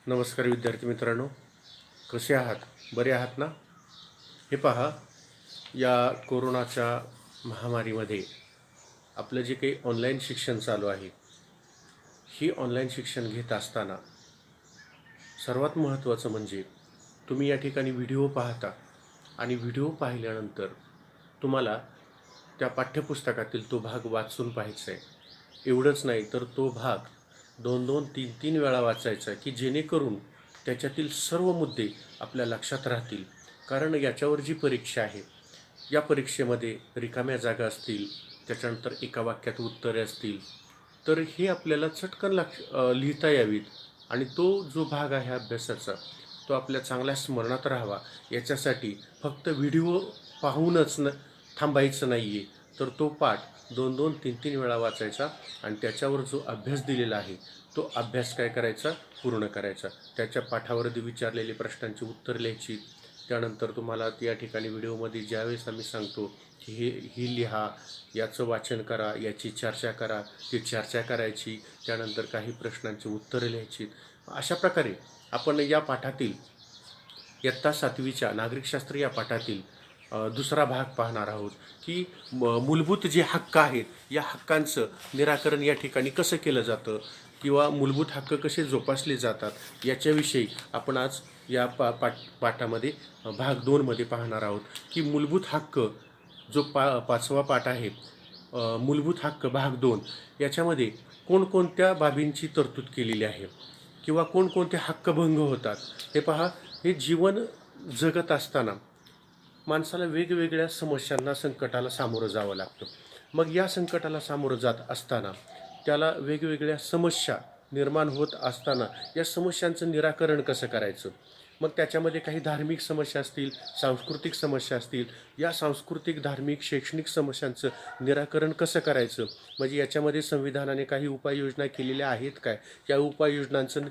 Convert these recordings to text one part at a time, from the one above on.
नमस्कार विद्यार्थी मित्रांनो, कसे आहात? बरे आहात ना? हे पहा, या कोरोनाच्या महामारीमध्ये आपलं जे काही ऑनलाईन शिक्षण चालू आहे, ही ऑनलाईन शिक्षण घेत असताना सर्वात महत्त्वाचं म्हणजे तुम्ही या ठिकाणी व्हिडिओ पाहता आणि व्हिडिओ पाहिल्यानंतर तुम्हाला त्या पाठ्यपुस्तकातील तो भाग वाचून पाहायचा आहे. एवढंच नाही तर तो भाग 2-2, 3-3 वेळा वाचायचा की जेणेकरून त्याच्यातील सर्व मुद्दे आपल्या लक्षात राहतील. कारण याच्यावर जी परीक्षा आहे, या परीक्षेमध्ये रिकाम्या जागा असतील, त्याच्यानंतर एका वाक्यात उत्तरे असतील, तर हे आपल्याला चटकन लिहिता यावीत आणि तो जो भाग आहे अभ्यासाचा, तो आपल्या चांगल्या स्मरणात राहावा याच्यासाठी फक्त व्हिडिओ पाहूनच थांबायचं नाही आहे, तर तो पाठ 2-2, 3-3 वेळा वाचायचा आणि त्याच्यावर जो अभ्यास दिलेला आहे तो अभ्यास काय करायचा? पूर्ण करायचा. त्याच्या पाठावरती विचारलेले प्रश्नांची उत्तर लिहायची. त्यानंतर तुम्हाला या ठिकाणी व्हिडिओमध्ये ज्यावेळेस आम्ही सांगतो की ही लिहा, याचं वाचन करा, याची चर्चा करा, ती चर्चा करायची. त्यानंतर काही प्रश्नांची उत्तरं लिहायची. अशा प्रकारे आपण या पाठातील इयत्ता 7वीच्या नागरिकशास्त्र या पाठातील दुसरा भाग पाहणार आहोत की मूलभूत जे हक्क आहेत, या हक्कांचं निराकरण या ठिकाणी कसं केलं जातं किंवा मूलभूत हक्क कसे जोपासले जातात याच्याविषयी आपण आज या पाठामध्ये भाग 2मध्ये पाहणार आहोत की मूलभूत हक्क जो 5वा पाठ आहे, मूलभूत हक्क भाग 2, याच्यामध्ये कोणकोणत्या बाबींची तरतूद केलेली आहे किंवा कोणकोणते हक्कभंग होतात. हे पहा, हे जीवन जगत असताना माणसाला वेगवेगळ्या समस्यांना, संकटाला सामोरं जावं लागतं. मग या संकटाला सामोरं जात असताना त्याला वेगवेगळ्या समस्या निर्माण होत असताना या समस्यांचं निराकरण कसं करायचं? मग त्याच्यामध्ये काही धार्मिक समस्या असतील, सांस्कृतिक समस्या असतील, या सांस्कृतिक, धार्मिक, शैक्षणिक समस्यांचं निराकरण कसं करायचं? म्हणजे याच्यामध्ये संविधानाने काही उपाययोजना केलेल्या आहेत काय? या उपाययोजनांचं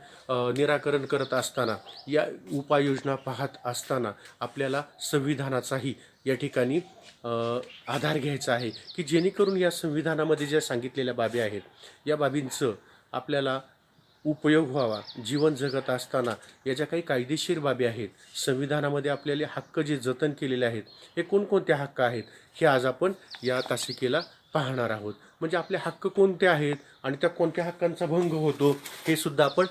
निराकरण करत असताना, या उपाययोजना पाहत असताना आपल्याला संविधानाचाही या ठिकाणी आधार घ्यायचा आहे की जेणेकरून या संविधानामध्ये ज्या सांगितलेल्या बाबी आहेत, या बाबींचं आपल्याला उपयोग व्हावा. जीवन जगत असताना या ज्या काही कायदेशीर बाबी आहेत, संविधानामध्ये आपल्याला हक्क जे जतन केलेले आहेत, हे कोणकोणते हक्क आहेत हे आज आपण या तासिकेला पाहणार आहोत. म्हणजे आपले हक्क कोणते आहेत आणि त्या कोणत्या हक्कांचा भंग होतो हे सुद्धा आपण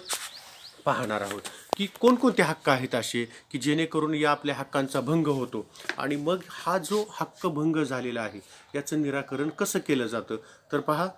पाहणार आहोत की कोणकोणते हक्क आहेत असे की जेणेकरून या आपल्या हक्कांचा भंग होतो आणि मग हा जो हक्कभंग झालेला आहे याचं निराकरण कसं केलं जातं. तर पहा,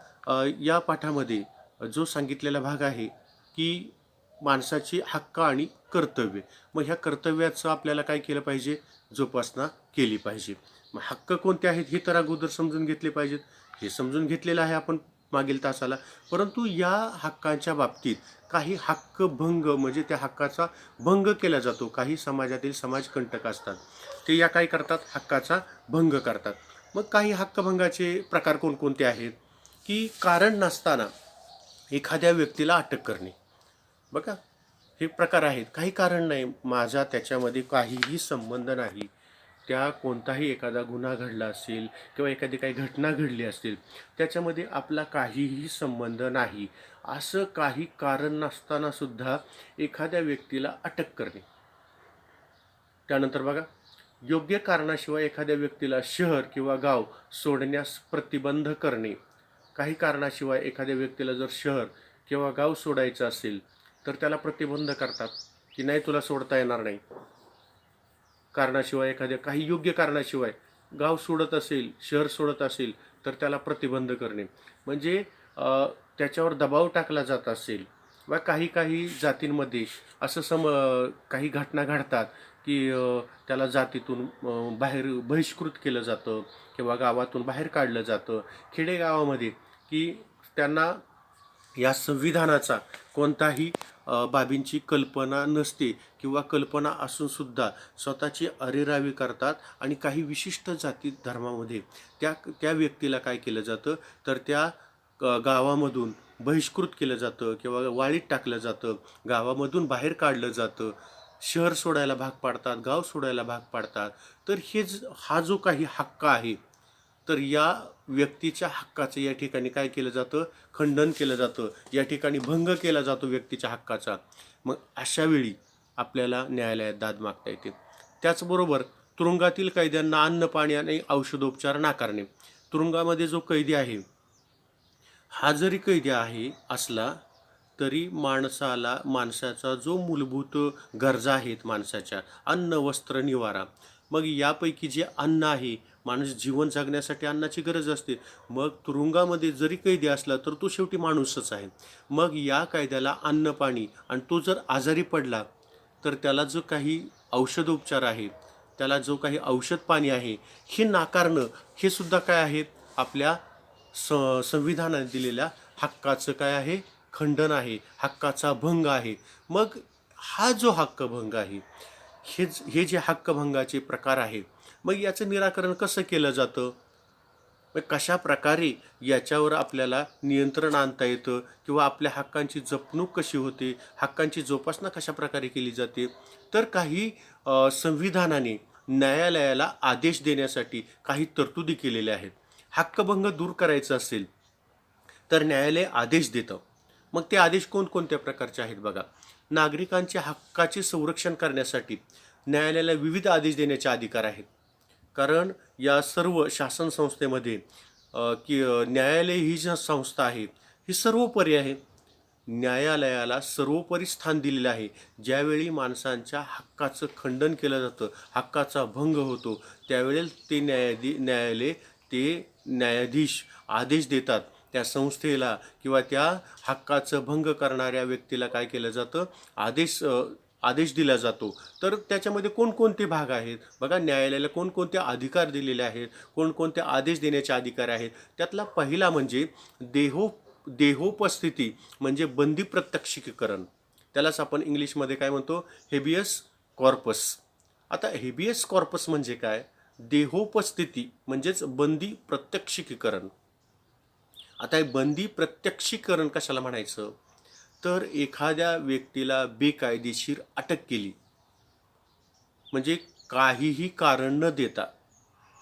या पाठामध्ये जो सांगितलेला भाग आहे की माणसाची हक्क आणि कर्तव्य, मग ह्या कर्तव्याचं आपल्याला काय केलं पाहिजे? जोपासना केली पाहिजे. मग हक्क कोणते आहेत हे तर अगोदर समजून घेतले पाहिजेत. हे समजून घेतलेलं आहे आपण मागील तासाला. परंतु या हक्कांच्या बाबतीत काही हक्कभंग म्हणजे त्या हक्काचा भंग केला जातो. काही समाजातील समाजकंटक असतात, ते या काय करतात? हक्काचा भंग करतात. मग काही हक्कभंगाचे प्रकार कोणकोणते आहेत की कारण नसताना एखाद्या व्यक्तीला अटक करणे. बघा, हे प्रकार आहेत. काही कारण नाही, माझा त्याच्यामध्ये काहीही संबंध नाही, त्या कोणताही एखादा गुन्हा घडला असेल किंवा एखादी काही घटना घडली असेल, त्याच्यामध्ये आपला काहीही संबंध नाही, असं काही कारण नसताना सुद्धा एखाद्या व्यक्तीला अटक करणे. त्यानंतर बघा, योग्य कारणाशिवाय एखाद्या व्यक्तीला शहर किंवा गाव सोडण्यास प्रतिबंध करणे. काही कारणाशिवाय एखाद्या व्यक्तीला जर शहर किंवा गाव सोडायचं असेल तर त्याला प्रतिबंध करतात की नाही, तुला सोडता येणार नाही. कारणाशिवाय, एखाद्या काही योग्य कारणाशिवाय गाव सोडत असेल, शहर सोडत असेल तर त्याला प्रतिबंध करणे. म्हणजे त्याच्यावर दबाव टाकला जात असेल वा काही काही जातींमध्ये असं काही घटना घडतात की त्याला जातीतून बाहेर बहिष्कृत केलं जातं किंवा गावातून बाहेर काढलं जातं. खेडेगावामध्ये की त्यांना या संविधानाचा कोणताही बाबींची कल्पना नसते किंवा कल्पना असूनसुद्धा स्वतःची अरेरावी करतात आणि काही विशिष्ट जाती धर्मामध्ये त्या व्यक्तीला काय केलं जातं तर त्या गावामधून बहिष्कृत केलं जातं किंवा वाळीत टाकलं जातं, गावामधून बाहेर काढलं जातं, शहर सोडायला भाग पाडतात, गाव सोडायला भाग पाडतात. तर हा जो काही हक्क आहे, तर या व्यक्तीच्या हक्काचं या ठिकाणी काय केलं जातं, खंडन केलं जातं, या ठिकाणी भंग केला जातो व्यक्तीच्या हक्काचा. मग अशा वेळी आपल्याला न्यायालयात दाद मागता येते. त्याचबरोबर तुरुंगातील कैद्यांना अन्न पाणी आणि औषधोपचार नाकारणे. तुरुंगामध्ये जो कैदी आहे, हा जरी कैदी आहे असला तरी माणसाचा जो मूलभूत गरजा आहेत माणसाच्या, अन्न वस्त्र निवारा, मग यापैकी जे अन्न आहे, माणूस जीवन जगण्यासाठी अन्नाची गरज असते. मग तुरुंगामध्ये जरी कैदी असला तर तो शेवटी माणूसच आहे. मग या कैद्याला अन्न पाणी, आणि तो जर आजारी पडला तर त्याला जो काही औषधोपचार आहे, त्याला जो काही औषध पाणी आहे, हे नाकारणं हे सुद्धा काय आहे, आपल्या संविधानाने दिलेल्या हक्काचं काय आहे, खंडन आहे, हक्काचा भंग आहे. मग हा जो हक्कभंग आहे, हे जे हक्कभंगाचे प्रकार आहेत, मग याचं निराकरण कसं केलं जातं, मग कशा प्रकारे याच्यावर आपल्याला नियंत्रण आणता येतं, किंवा आपल्या हक्कांची जपणूक कशी होते, हक्कांची जोपासना कशा प्रकारे केली जाते. तर काही संविधानाने न्यायालयाला आदेश देण्यासाठी काही तरतुदी केलेल्या आहेत. हक्कभंग दूर करायचं असेल तर न्यायालय आदेश देतं. मग ते आदेश कोणकोणत्या प्रकारचे आहेत बघा. नागरिकांच्या हक्काचे संरक्षण करण्यासाठी न्यायालयाला विविध आदेश देण्याचे अधिकार आहेत. कारण या सर्व शासन संस्थेमध्ये न्यायालय ही जी संस्था आहे, ही सर्वोपरी आहे. न्यायालयाला सर्वोपरी स्थान दिलेलं आहे. ज्यावेळी माणसांच्या हक्काचं खंडन केलं जातं, हक्काचा भंग होतो, त्यावेळेस ते न्यायालय न्यायाधीश आदेश देतात. त्या संस्थेला किंवा त्या हक्काचं भंग करणाऱ्या व्यक्तीला काय केलं जातं, आदेश दिला जातो. तर त्याच्यामध्ये कोणकोणते भाग आहेत बघा, न्यायालयाला कोणकोणते अधिकार दिलेले आहेत, कोणकोणते आदेश देण्याचे अधिकार आहेत. त्यातला पहिला म्हणजे देहोपस्थिती, म्हणजे बंदी प्रत्यक्षीकरण. त्यालाच आपण इंग्लिशमध्ये काय म्हणतो, हेबियस कॉर्पस. आता हेबियस कॉर्पस म्हणजे काय, देहोपस्थिती म्हणजेच बंदी प्रत्यक्षीकरण. आता हे बंदी प्रत्यक्षीकरण कशाला म्हणायचं, तर एखाद्या व्यक्तीला बेकायदेशीर अटक केली, म्हणजे काहीही कारण न देता,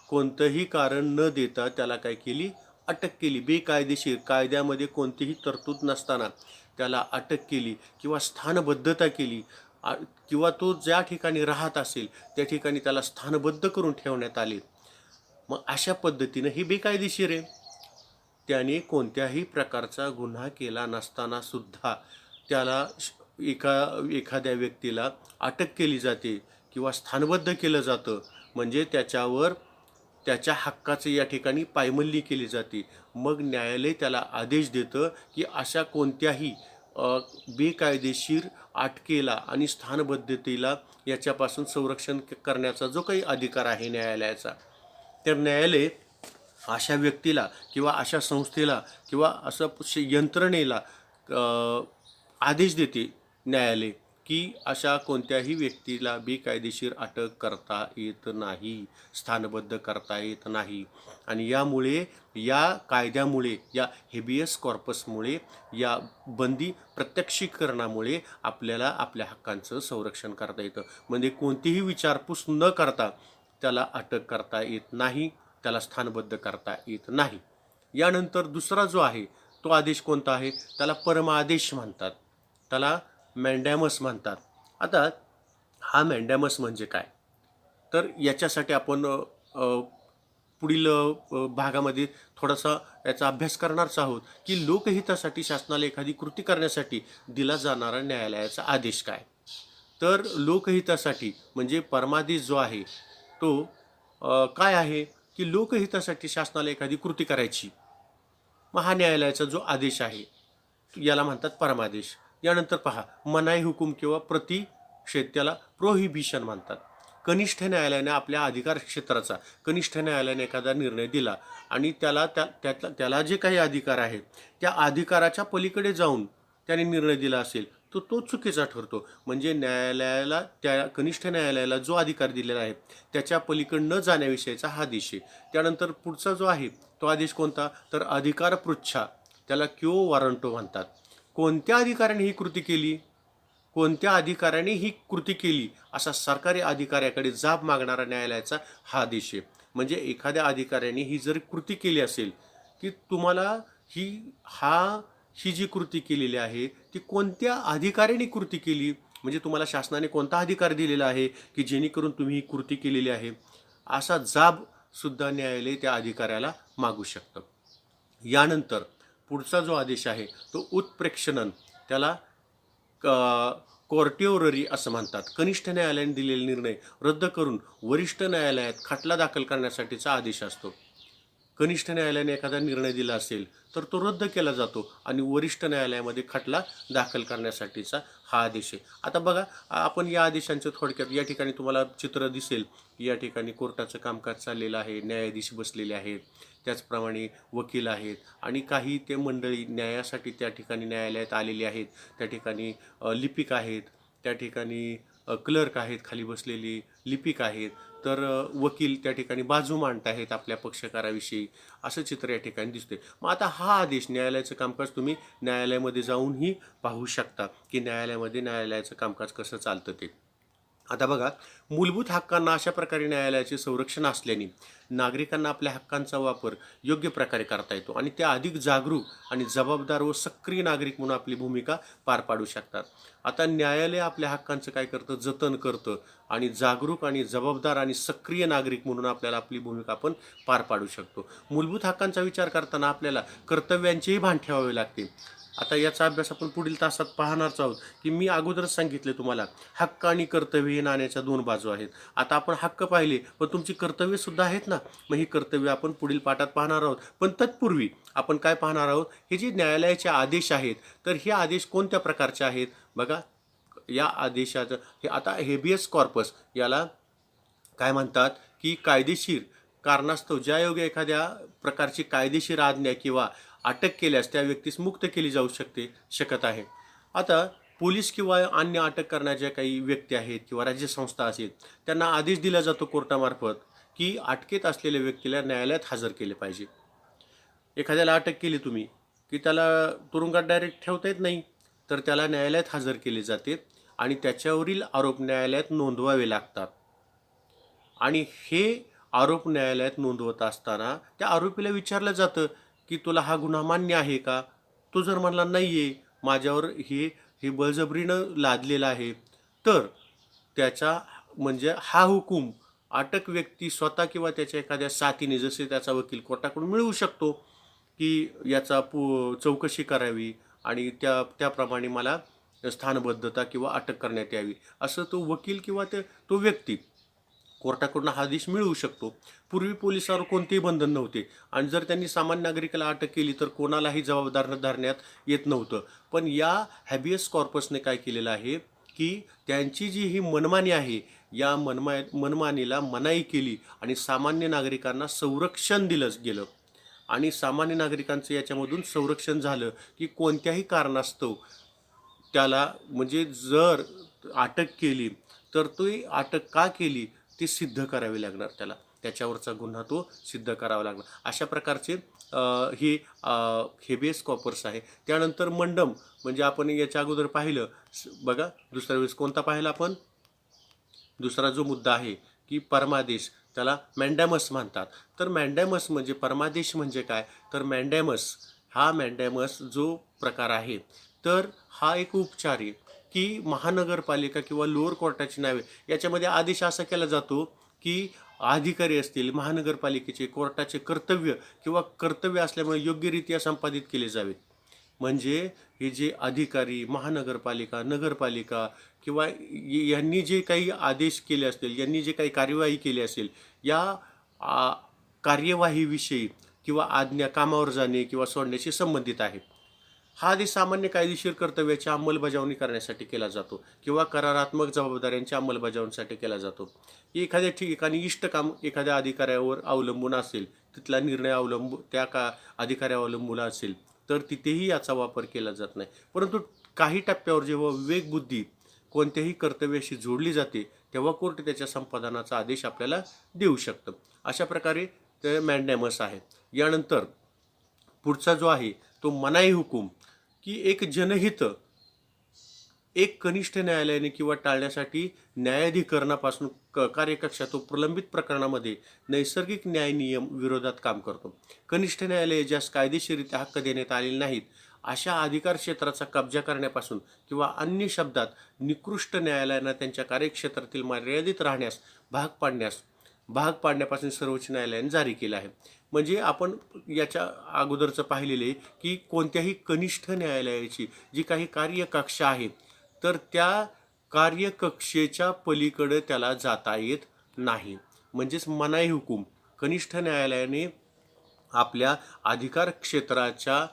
कोणतंही कारण न देता त्याला काय केली, अटक केली. बेकायदेशीर, कायद्यामध्ये कोणतीही तरतूद नसताना त्याला अटक केली किंवा स्थानबद्धता केली, किंवा तो ज्या ठिकाणी राहत असेल त्या ठिकाणी त्याला स्थानबद्ध करून ठेवण्यात आले. मग अशा पद्धतीनं ही बेकायदेशीर आहे. त्याने कोणत्याही प्रकारचा गुन्हा केला नसताना सुद्धा त्याला एखाद्या व्यक्तीला अटक केली जाते किंवा स्थानबद्ध केलं जातं, म्हणजे त्याच्यावर त्याच्या हक्काचं या ठिकाणी पायमल्ली केली जाते. मग न्यायालय त्याला आदेश देतं की अशा कोणत्याही बेकायदेशीर अटकेला आणि स्थानबद्धतेला याच्यापासून संरक्षण करण्याचा जो काही अधिकार आहे न्यायालयाचा, तर न्यायालय अशा व्यक्तीला किंवा अशा संस्थेला किंवा असं यंत्रणेला आदेश देते न्यायालय की अशा कोणत्याही व्यक्तीला बेकायदेशीर अटक करता येत नाही, स्थानबद्ध करता येत नाही. आणि यामुळे, या कायद्यामुळे, या हेबियस कॉर्पसमुळे, या बंदी प्रत्यक्षीकरणामुळे आपल्याला आपल्या हक्कांचं संरक्षण करता येतं. म्हणजे कोणतीही विचारपूस न करता त्याला अटक करता येत नाही, त्याला स्थानबद्ध करता येत नाही. यानंतर दुसरा जो आहे तो आदेश कोणता आहे, त्याला परमादेश म्हणतात, त्याला मॅन्डॅमस म्हणतात. आता हा मॅन्डॅमस म्हणजे काय, तर याच्यासाठी आपण पुढील भागामध्ये थोडासा याचा अभ्यास करणारच आहोत की लोकहितासाठी शासनाला एखादी कृती करण्यासाठी दिला जाणारा न्यायालयाचा आदेश काय. तर लोकहितासाठी म्हणजे परमादेश जो आहे तो काय आहे की लोकहितासाठी शासनाला एखादी कृती करायची, मग हा न्यायालयाचा जो आदेश आहे याला म्हणतात परमादेश. यानंतर पहा, मनाई हुकूम किंवा प्रतिषेध, त्याला प्रोहिबिशन म्हणतात. कनिष्ठ न्यायालयाने आपल्या अधिकार क्षेत्राचा, कनिष्ठ न्यायालयाने एखादा निर्णय दिला आणि त्याला जे काही अधिकार आहेत त्या अधिकाराच्या पलीकडे जाऊन त्याने निर्णय दिला असेल तर तो चुकीचा ठरतो. म्हणजे न्यायालयाला, त्या कनिष्ठ न्यायालयाला जो अधिकार दिलेला आहे त्याच्या पलीकडे न जाण्याविषयीचा हा आदेश आहे. त्यानंतर पुढचा जो आहे तो आदेश कोणता, तर अधिकार पृच्छा, त्याला क्यो वॉरंटो म्हणतात. कोणत्या अधिकाऱ्याने ही कृती केली, कोणत्या अधिकाऱ्याने ही कृती केली असा सरकारी अधिकाऱ्याकडे जाब मागणारा न्यायालयाचा हा आदेश आहे. म्हणजे एखाद्या अधिकाऱ्याने ही जर कृती केली असेल की तुम्हाला ही ही जी कृती केलेली आहे ती कोणत्या अधिकाऱ्याने कृती केली, म्हणजे तुम्हाला शासनाने कोणता अधिकार दिलेला आहे की जेणेकरून तुम्ही ही कृती केलेली आहे, असा जाब सुद्धा न्यायालय त्या अधिकाऱ्याला मागू शकतं. यानंतर पुढचा जो आदेश आहे तो उत्प्रेक्षणन, त्याला कोर्टिओररी असं म्हणतात. कनिष्ठ न्यायालयाने दिलेले निर्णय रद्द करून वरिष्ठ न्यायालयात खटला दाखल करण्यासाठीचा आदेश असतो. कनिष्ठ न्यायालयाने एखादा निर्णय दिला असेल तर तो रद्द केला जातो आणि वरिष्ठ न्यायालयामध्ये खटला दाखल करण्यासाठीचा हा आदेश आहे. आता बघा, आपण या आदेशांचं थोडक्यात या ठिकाणी तुम्हाला चित्र दिसेल. या ठिकाणी कोर्टाचं कामकाज चाललेलं आहे, न्यायाधीश बसलेले आहेत, त्याचप्रमाणे वकील आहेत आणि काही ते मंडळी न्यायासाठी त्या ठिकाणी न्यायालयात आलेली आहेत. त्या ठिकाणी लिपिक आहेत, त्या ठिकाणी क्लर्क आहेत, खाली बसलेली लिपिक आहेत, तर वकील त्या ठिकाणी बाजू मांडत आहेत आपल्या पक्षकाराविषयी, असं चित्र या ठिकाणी दिसते. मग आता हा आदेश, न्यायालयाचं कामकाज तुम्ही न्यायालयामध्ये जाऊनही पाहू शकता की न्यायालयाचं कामकाज कसं चालतं ते. आता बघा, मूलभूत हक्कांना अशा प्रकारे न्यायालयाचे संरक्षण असल्याने नागरिकांना आपल्या हक्कांचा वापर योग्य प्रकारे करता येतो आणि ते अधिक जागरूक आणि जबाबदार व सक्रिय नागरिक म्हणून आपली भूमिका पार पाडू शकतात. आता न्यायालय आपल्या हक्कांचं काय करतं, जतन करतं आणि जागरूक आणि जबाबदार आणि सक्रिय नागरिक म्हणून आपल्याला आपली भूमिका आपण पार पाडू शकतो. मूलभूत हक्कांचा विचार करताना आपल्याला कर्तव्यांचेही भान ठेवावे लागते. आता याचा अभ्यास आपण पुढील तासात पाहणारच आहोत की मी अगोदरच सांगितले तुम्हाला, हक्क आणि कर्तव्य हे नाण्याच्या दोन बाजू आहेत. आता आपण हक्क पाहिले, पण तुमची कर्तव्य सुद्धा आहेत ना. मग ही कर्तव्य आपण पुढील पाठात पाहणार आहोत. पण तत्पूर्वी आपण काय पाहणार आहोत, हे जे न्यायालयाचे आदेश आहेत तर हे आदेश कोणत्या प्रकारचे आहेत बघा. या आदेशाचं हे आता हेबियस कॉर्पस याला काय म्हणतात की कायदेशीर कारणास्तव ज्यायोगे एखाद्या प्रकारची कायदेशीर आज्ञा किंवा अटक केल्यास त्या व्यक्तीस मुक्त केली जाऊ शकत आहे. आता पोलीस किंवा अन्य अटक करण्याच्या काही व्यक्ती आहेत किंवा राज्यसंस्था असेल, त्यांना आदेश दिला जातो कोर्टामार्फत की अटकेत असलेल्या व्यक्तीला न्यायालयात हजर केले पाहिजे. एखाद्याला अटक केली तुम्ही की त्याला तुरुंगात डायरेक्ट ठेवता येत नाही, तर त्याला न्यायालयात हजर केले जाते आणि त्याच्यावरील आरोप न्यायालयात नोंदवावे लागतात. आणि हे आरोप न्यायालयात नोंदवत असताना त्या आरोपीला विचारलं जातं की तुला हा गुन्हा मान्य आहे का. तो जर म्हणला नाही आहे, माझ्यावर हे बळजबरीनं लादलेलं आहे, तर त्याचा म्हणजे हा हुकूम अटक व्यक्ती स्वतः किंवा त्याच्या एखाद्या साथीने, जसे त्याचा वकील, कोर्टाकडून मिळवू शकतो की याचा चौकशी करावी आणि त्याप्रमाणे मला स्थानबद्धता किंवा अटक करण्यात यावी, असं तो वकील किंवा तो व्यक्ती कोर्टाकडून हा आदेश मिळवू शकतो. पूर्वी पोलिसांवर कोणतेही बंधन नव्हते आणि जर त्यांनी सामान्य नागरिकाला अटक केली तर कोणालाही जबाबदार धरण्यात येत नव्हतं. पण या हॅबियस कॉर्पसने काय केलेलं आहे की त्यांची जी ही मनमानी आहे, या मनमानीला मनाई केली आणि सामान्य नागरिकांना संरक्षण दिलं गेलं. आणि सामान्य नागरिकांचं याच्यामधून संरक्षण झालं की कोणत्याही कारणास्तव त्याला म्हणजे जर अटक केली तर ती अटक का केली ते सिद्ध करावे लागणार, त्याच्यावरचा गुन्हा तो सिद्ध करावा लागणार. अशा प्रकारचे हे हेबियस कॉर्पस आहे. त्यानंतर मंडम, म्हणजे आपण याच्या अगोदर पाहिलं बघा, दुसऱ्या वेळेस कोणता पाहिला आपण, दुसरा जो मुद्दा आहे की परमादेश, त्याला मॅन्डॅमस म्हणतात. तर मॅन्डॅमस म्हणजे परमादेश म्हणजे काय, तर मॅन्डॅमस जो प्रकार आहे तर हा एक उपचार आहे की महानगरपालिका किंवा लोअर कोर्टाची नावे याच्यामध्ये आदेश असा केला जातो की अधिकारी असतील महानगरपालिकेचे, कोर्टाचे कर्तव्य असल्यामुळे योग्यरित्या संपादित केले जावे. म्हणजे हे जे अधिकारी, महानगरपालिका, नगरपालिका किंवा यांनी जे काही आदेश केले असतील, यांनी जे काही कार्यवाही केली असेल, या कार्यवाहीविषयी किंवा आज्ञा कामावर जाणे किंवा सोडण्याशी संबंधित आहे. हा आदेश सामान्य कायदेशीर कर्तव्याची अंमलबजावणी करण्यासाठी केला जातो किंवा करारात्मक जबाबदाऱ्यांच्या अंमलबजावणीसाठी केला जातो. एखाद्या ठिकाणी इष्ट काम एखाद्या अधिकाऱ्यावर अवलंबून असेल, तिथला निर्णय त्या अधिकाऱ्यावर अवलंबून असेल, तर तिथेही याचा वापर केला जात नाही. परंतु काही टप्प्यावर जेव्हा विवेकबुद्धी कोणत्याही कर्तव्याशी जोडली जाते तेव्हा कोर्ट त्याच्या संपादनाचा आदेश आपल्याला देऊ शकतं. अशा प्रकारे ते मॅन्डॅमस आहे. यानंतर पुढचा जो आहे तो मनाई हुकूम, की एक जनहित एक कनिष्ठ न्यायालयाने किंवा टाळण्यासाठी न्यायाधिकरणापासून कार्यकक्षा तो प्रलंबित प्रकरणामध्ये नैसर्गिक न्याय नियम विरोधात काम करतो. कनिष्ठ न्यायालये ज्यास कायदेशीररित्या हक्क देण्यात आलेले नाहीत अशा अधिकार क्षेत्राचा कब्जा करण्यापासून किंवा अन्य शब्दात निकृष्ट न्यायालयांना त्यांच्या कार्यक्षेत्रातील मर्यादित राहण्यास भाग पाडण्यापासून सर्वोच्च न्यायालयाने जारी केलं आहे. म्हणजे आपण याच्या अगोदरचं पाहिलेलं आहे की कोणत्याही कनिष्ठ न्यायालयाची जी काही कार्यकक्षा आहे तर त्या कार्यकक्षेच्या पलीकडे त्याला जाता येत नाही. म्हणजेच मनाई हुकूम कनिष्ठ न्यायालयाने आपल्या अधिकार क्षेत्राच्या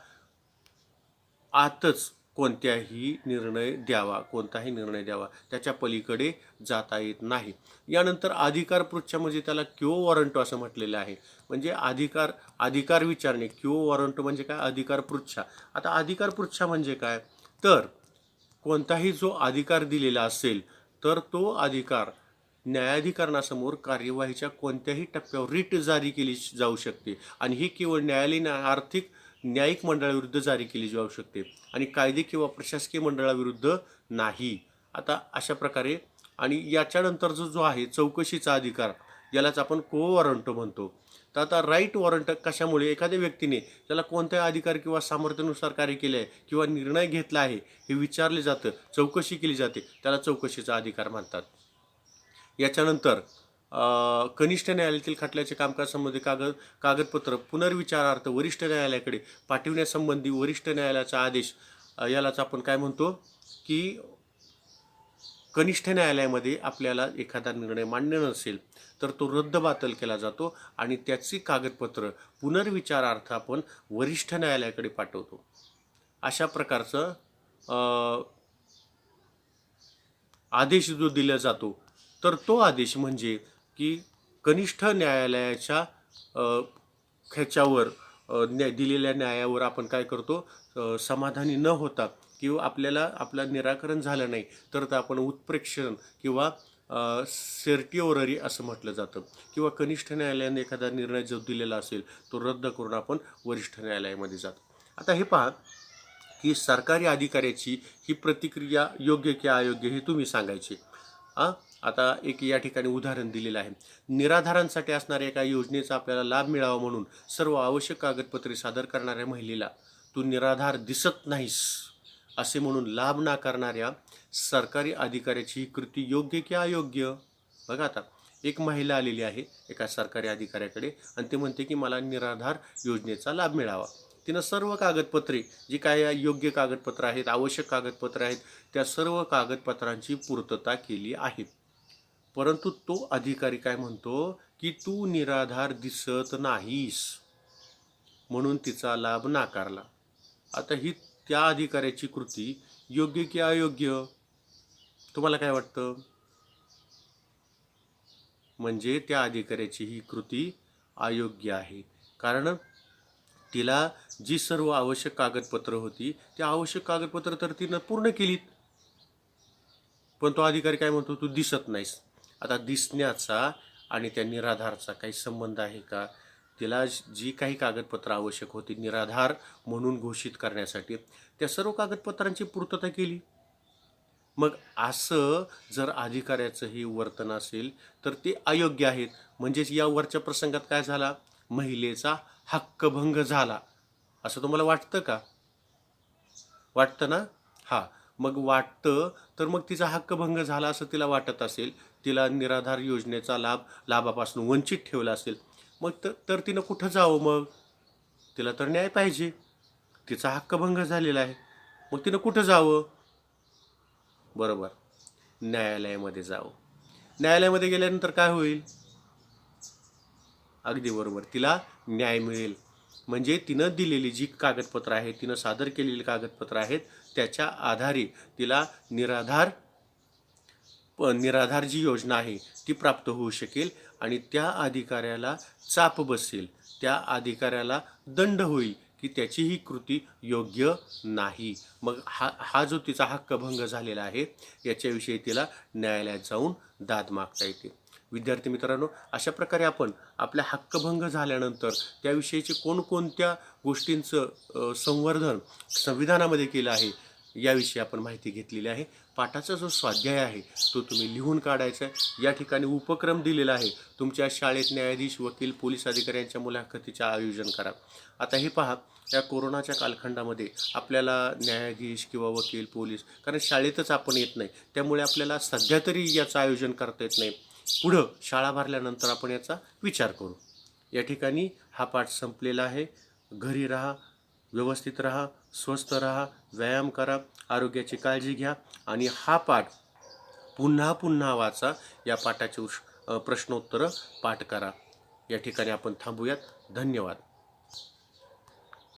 आतच कोणताही निर्णय द्यावा, त्याच्या पलीकडे जाता येत नाही. यानंतर अधिकार पृच्छा म्हणजे त्याला क्यो वॉरंटो असं म्हटलेलं आहे. म्हणजे अधिकार विचारणे. क्यो वॉरंटो म्हणजे काय? अधिकार पृच्छा. आता अधिकार पृच्छा म्हणजे काय? तर कोणताही जो अधिकार दिलेला असेल तर तो अधिकार न्यायाधिकरणासमोर कार्यवाहीच्या कोणत्याही टप्प्यावर रिट जारी केली जाऊ शकते आणि ही केवळ न्यायालयीन आर्थिक न्यायिक मंडळाविरुद्ध जारी केली जाऊ शकते आणि कायदे किंवा प्रशासकीय मंडळाविरुद्ध नाही. आता अशा प्रकारे आणि याच्यानंतर जो आहे चौकशीचा अधिकार यालाच आपण को वॉरंट म्हणतो. तर आता राईट वॉरंट कशामुळे? एखाद्या व्यक्तीने त्याला कोणत्या अधिकार किंवा सामर्थ्यानुसार कार्य केले आहे किंवा निर्णय घेतला आहे हे विचारले जातं, चौकशी केली जाते, त्याला चौकशीचा अधिकार म्हणतात. याच्यानंतर कनिष्ठ न्यायालयातील खटल्याचे कामकाजासंबंधी कागदपत्र पुनर्विचारार्थ वरिष्ठ न्यायालयाकडे पाठविण्यासंबंधी वरिष्ठ न्यायालयाचा आदेश यालाच आपण काय म्हणतो की कनिष्ठ न्यायालयामध्ये आपल्याला एखादा निर्णय मान्य नसेल तर तो रद्दबातल केला जातो आणि त्याची कागदपत्र पुनर्विचारार्थ आपण वरिष्ठ न्यायालयाकडे पाठवतो. अशा प्रकारचं आदेश जो दिला जातो तर तो आदेश म्हणजे की कनिष्ठ न्यायालयाच्या ह्याच्यावर दिलेल्या न्यायावर आपण काय करतो, समाधानी न होता किंवा आपलं निराकरण झालं नाही तर आपण उत्प्रेक्षण किंवा सेर्टिओररी असं म्हटलं जातं किंवा कनिष्ठ न्यायालयाने एखादा निर्णय जो दिलेला असेल तो रद्द करून आपण वरिष्ठ न्यायालयामध्ये जातो. आता हे पहा की सरकारी अधिकाऱ्याची ही प्रतिक्रिया योग्य की अयोग्य हे तुम्ही सांगायचे. आता एक या ठिकाणी उदाहरण दिलेलं आहे. निराधारांसाठी असणाऱ्या एका योजनेचा आपल्याला लाभ मिळावा म्हणून सर्व आवश्यक कागदपत्रे सादर करणाऱ्या महिलेला तू निराधार दिसत नाहीस असे म्हणून लाभ नाकारणाऱ्या सरकारी अधिकाऱ्याची ही कृती योग्य की अयोग्य? बघा आता एक महिला आलेली आहे एका सरकारी अधिकाऱ्याकडे आणि ते म्हणते की मला निराधार योजनेचा लाभ मिळावा. तिनं सर्व कागदपत्रे जी काय योग्य कागदपत्र आहेत, आवश्यक कागदपत्र आहेत, त्या सर्व कागदपत्रांची पूर्तता केली आहे. परंतु तो अधिकारी काय म्हणतो की तू निराधार दिसत नाहीस म्हणून तिचा लाभ नाकारला. आता ही त्या अधिकाऱ्याची कृती योग्य की अयोग्य? तुम्हाला काय वाटतं? म्हणजे त्या अधिकाऱ्याची ही कृती अयोग्य आहे. कारण तिला जी सर्व आवश्यक कागदपत्र होती ती आवश्यक कागदपत्र तर तिनं पूर्ण केलीत, पण तो अधिकारी काय म्हणतो तू दिसत नाहीस. आता दिसण्याचा आणि त्या निराधारचा काही संबंध आहे का? तिला जी काही कागदपत्र आवश्यक होती निराधार म्हणून घोषित करण्यासाठी त्या सर्व कागदपत्रांची पूर्तता केली. मग असं जर अधिकाऱ्याचं हे वर्तन असेल तर ते अयोग्य आहेत. म्हणजेच या वरच्या प्रसंगात काय झाला? महिलेचा हक्कभंग झाला असं तुम्हाला वाटतं का? वाटतं ना? मग वाटतं तर मग तिचा हक्कभंग झाला असं तिला वाटत असेल, तिला निराधार योजनेचा लाभापासून वंचित ठेवला असेल, मग तर तिनं कुठं जावं? मग तिला तर न्याय पाहिजे. तिचा हक्कभंग झालेला आहे, मग तिनं कुठं जावं? बरोबर, न्यायालयामध्ये जावं. न्यायालयामध्ये गेल्यानंतर काय होईल? अगदी बरोबर, तिला न्याय मिळेल. म्हणजे तिनं दिलेली जी कागदपत्र आहेत, तिनं सादर केलेली कागदपत्र आहेत त्याच्या आधारे तिला निराधार जी योजना आहे ती प्राप्त होऊ शकेल आणि त्या अधिकाऱ्याला चाप बसेल, त्या अधिकाऱ्याला दंड होईल की त्याची ही कृती योग्य नाही. मग हा जो तिचा हक्कभंग झालेला आहे याच्याविषयी तिला न्यायालयात जाऊन दाद मागता येते. विद्यार्थी मित्रांनो, अशा प्रकारे आपण आपल्या हक्कभंग झाल्यानंतर त्याविषयीचे कोणकोणत्या गोष्टींचं संवर्धन संविधानामध्ये केलं आहे याविषयी आपण माहिती घेतलेली आहे. पाठाचा जो स्वाध्याय आहे तो तुम्ही लिहून काढायचा आहे. या ठिकाणी उपक्रम दिलेला आहे, तुमच्या शाळेत न्यायाधीश, वकील, पोलीस अधिकाऱ्यांच्या मुलाखतीचे आयोजन करा. आता हे पहा, या कोरोनाच्या कालखंडामध्ये आपल्याला न्यायाधीश किंवा वकील, पोलीस, कारण शाळेतच आपण येत नाही, त्यामुळे आपल्याला सध्या तरी याचं आयोजन करता येत नाही. पुढं शाळा भरल्यानंतर आपण याचा विचार करू. या ठिकाणी हा पाठ संपलेला आहे. घरी राहा, व्यवस्थित राहा, स्वस्थ राहा, व्यायाम करा, आरोग्याची काळजी घ्या आणि हा पाठ पुन्हा पुन्हा वाचा. या पाठाचे प्रश्नोत्तरं पाठ करा. या ठिकाणी आपण थांबूयात. धन्यवाद.